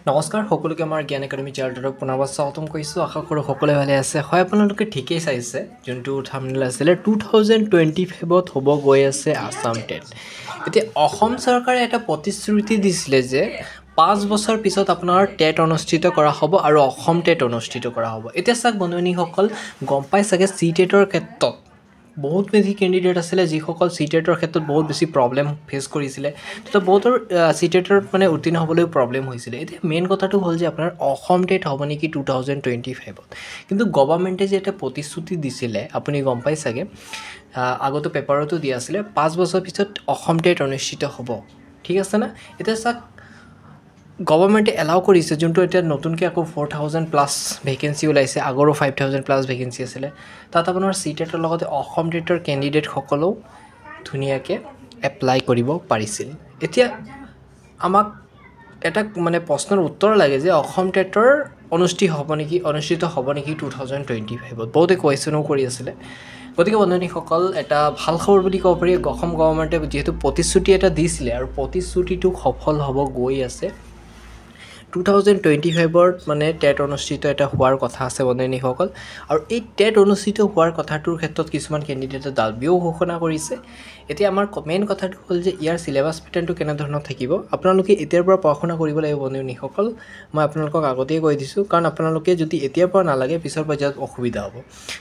নমস্কাৰ সকলোকে আমাৰ জ্ঞান একাডেমি চেনেলটোত পুনৰবাৰ স্বাগতম কৰিছোঁ। আশা কৰোঁ সকলোৱে ভালে আছে। হয়, আপোনালোকে ঠিকেই চাইছে, যোনটো থাম্বনেইল আছিলে 2025ত হ'ব গৈ আছে আসাম টেট। এতিয়া অসম চৰকাৰে এটা প্ৰতিশ্ৰুতি দিছিলে যে 5 বছৰ পিছত আপোনাৰ টেট অনুষ্ঠিত কৰা হ'ব আৰু অসম টেট অনুষ্ঠিত কৰা হ'ব। এতিয়া চাওক বন্ধুসকল, গম পাই চাগে চি টেটৰ ক্ষেত্ৰত বহুত বেছি কেণ্ডিডেট আছিলে যিসকল চি টেটৰ ক্ষেত্ৰত বহুত বেছি প্ৰব্লেম ফেচ কৰিছিলে। তো বহুতৰ চি টেটত মানে উত্তীৰ্ণ হ'বলৈও প্ৰব্লেম হৈছিলে। এতিয়া মেইন কথাটো হ'ল যে আপোনাৰ অসম টেট হ'ব নেকি 2025ত। কিন্তু গভৰ্ণমেণ্টে যে এটা প্ৰতিশ্ৰুতি দিছিলে আপুনি গম পাই চাগে, আগতো পেপাৰতো দিয়া আছিলে 5 বছৰ পিছত অসম টেট অনুষ্ঠিত হ'ব। ঠিক আছে না? এতিয়া চাওক গভৰ্ণমেণ্টে এলাউ কৰিছে, যোনটো এতিয়া নতুনকৈ আকৌ 4000+ ভেকেঞ্চি ওলাইছে। আগৰো 5000+ ভেকেঞ্চি আছিলে। তাত আপোনাৰ চি টেটৰ লগতে অসম টেটৰ কেণ্ডিডেটসকলেও ধুনীয়াকৈ এপ্লাই কৰিব পাৰিছিল। এতিয়া আমাক এটা মানে প্ৰশ্নৰ উত্তৰ লাগে যে অসম টেটৰ অনুষ্ঠিত হ'ব নেকি 2025ত। বহুতে কুৱেশ্যনো কৰি আছিলে। গতিকে বন্ধুসকল, এটা ভাল খবৰ বুলি ক'ব পাৰি। অসম গভৰ্ণমেণ্টে যিহেতু প্ৰতিশ্ৰুতি এটা দিছিলে আৰু প্ৰতিশ্ৰুতিটো সফল হ'ব গৈ আছে। 2025ত মানে টেট অনুষ্ঠিত এটা হোৱাৰ কথা আছে বন্ধুসকল। আৰু এই টেট অনুষ্ঠিত হোৱাৰ কথাটোৰ ক্ষেত্ৰত কিছুমান কেণ্ডিডেটে দাবীও ঘোষণা কৰিছে। এতিয়া আমাৰ মেইন কথাটো হ'ল যে ইয়াৰ চিলেবাছ পেটাৰ্ণটো কেনেধৰণৰ থাকিব। আপোনালোকে এতিয়াৰ পৰা পঢ়া শুনা কৰিব লাগিব বন্ধুসকল। মই আপোনালোকক আগতেই কৈ দিছোঁ, কাৰণ আপোনালোকে যদি এতিয়াৰ পৰা নালাগে পিছৰ পৰ্যায়ত অসুবিধা হ'ব।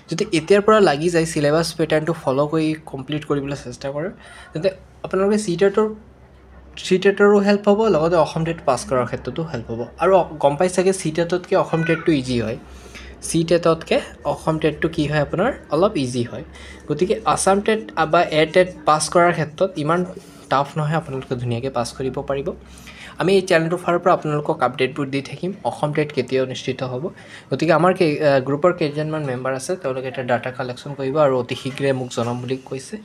যদি এতিয়াৰ পৰা লাগি যায় চিলেবাছ পেটাৰ্ণটো ফ'ল' কৰি কমপ্লিট কৰিবলৈ চেষ্টা কৰে, তেন্তে আপোনালোকে চি টেটৰো হেল্প হ'ব, লগতে অসম টেট পাছ কৰাৰ ক্ষেত্ৰতো হেল্প হ'ব। আৰু গম পাই চাগে চি টেটতকৈ অসম টেটটো ইজি হয়। চি টেটতকৈ অসম টেটটো কি হয় আপোনাৰ অলপ ইজি হয়। গতিকে আসাম টেট বা এ টেট পাছ কৰাৰ ক্ষেত্ৰত ইমান টাফ নহয়, আপোনালোকে ধুনীয়াকৈ পাছ কৰিব পাৰিব। আমি এই চেনেলটোৰ ফালৰ পৰা আপোনালোকক আপডেটবোৰ দি থাকিম, অসম টেট কেতিয়া অনুষ্ঠিত হ'ব। গতিকে আমাৰ গ্ৰুপৰ কেইজনমান মেম্বাৰ আছে, তেওঁলোকে এটা ডাটা কালেকশ্যন কৰিব আৰু অতি শীঘ্ৰে মোক জনাম বুলি কৈছে।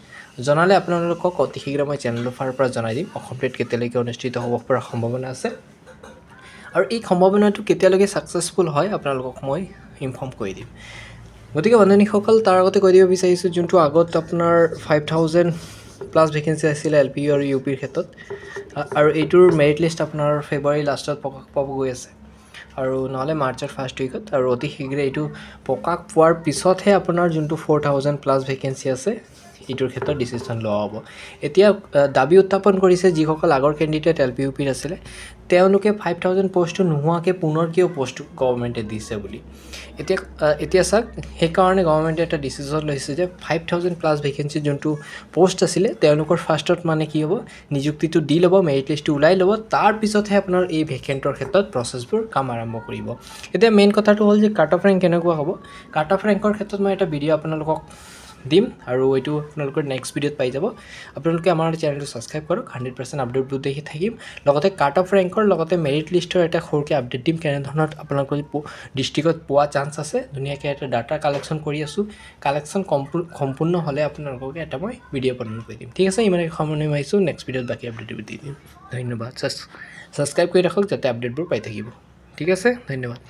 জনালে আপোনালোকক অতি শীঘ্ৰে মই চেনেলটোৰ ফালৰ পৰা জনাই দিম অসম টেট কেতিয়ালৈকে অনুষ্ঠিত হ'ব পৰা সম্ভাৱনা আছে। আৰু এই সম্ভাৱনাটো কেতিয়ালৈকে ছাকচেছফুল হয় আপোনালোকক মই ইনফৰ্ম কৰি দিম। গতিকে বন্ধুসকল, তাৰ আগতে কৈ দিব বিচাৰিছোঁ, যোনটো আগত আপোনাৰ 5000+ ভেকেঞ্চি আছিলে এল পি আৰু ইউ পিৰ ক্ষেত্ৰত, আৰু এইটোৰ মেৰিট লিষ্ট আপোনাৰ ফেব্ৰুৱাৰী লাষ্টত প্ৰকাশ পাব গৈ আছে, আৰু নহ'লে মাৰ্চৰ ফাৰ্ষ্ট উইকত। আৰু অতি শীঘ্ৰে এইটো প্ৰকাশ পোৱাৰ পিছতহে আপোনাৰ যোনটো 4000+ ভেকেঞ্চি আছে এইটোৰ ক্ষেত্ৰত ডিচিশ্যন লোৱা হ'ব। এতিয়া দাবী উত্থাপন কৰিছে যিসকল আগৰ কেণ্ডিডেট এল পি ইউ পিত আছিলে, তেওঁলোকে 5000 পষ্টটো নোহোৱাকৈ পুনৰ কিয় পষ্ট গভৰ্ণমেণ্টে দিছে বুলি। এতিয়া চাওক, সেইকাৰণে গভৰ্ণমেণ্টে এটা ডিচিশ্যন লৈছে যে 5000+ ভেকেঞ্চি যোনটো পষ্ট আছিলে তেওঁলোকৰ ফাৰ্ষ্টত মানে কি হ'ব, নিযুক্তিটো দি ল'ব, মেৰিট লিষ্টটো ওলাই ল'ব, তাৰপিছতহে আপোনাৰ এই ভেকেণ্টৰ ক্ষেত্ৰত প্ৰচেছবোৰ কাম আৰম্ভ কৰিব। এতিয়া মেইন কথাটো হ'ল যে কাট অফ ৰেংক কেনেকুৱা হ'ব। কাট অফ ৰেংকৰ ক্ষেত্ৰত মই এটা ভিডিঅ' আপোনালোকক দিম, আৰু এইটো আপোনালোকৰ নেক্সট ভিডিঅ'ত পাই যাব। আপোনালোকে আমাৰ চেনেলটো ছাবস্ক্ৰাইব কৰক, 100% আপডেটবোৰ দেখি থাকিম। লগতে কাট অফ ৰেংকৰ লগতে মেৰিট লিষ্টৰ এটা সৰুকৈ আপডেট দিম, কেনেধৰণৰ আপোনালোকৰ ডিষ্ট্ৰিক্টত পোৱা চান্স আছে। ধুনীয়াকৈ এটা ডাটা কালেকশ্যন কৰি আছোঁ। কালেকশ্যন সম্পূৰ্ণ হ'লে আপোনালোককে এটা মই ভিডিঅ' প্ৰদান কৰি দিম। ঠিক আছে, ইমানে সময় আহিছোঁ, নেক্সট ভিডিঅ'ত বাকী আপডেটবোৰ দি দিম। ধন্যবাদ। ছাবস্ক্ৰাইব কৰি ৰাখক যাতে আপডেটবোৰ পাই থাকিব। ঠিক আছে, ধন্যবাদ।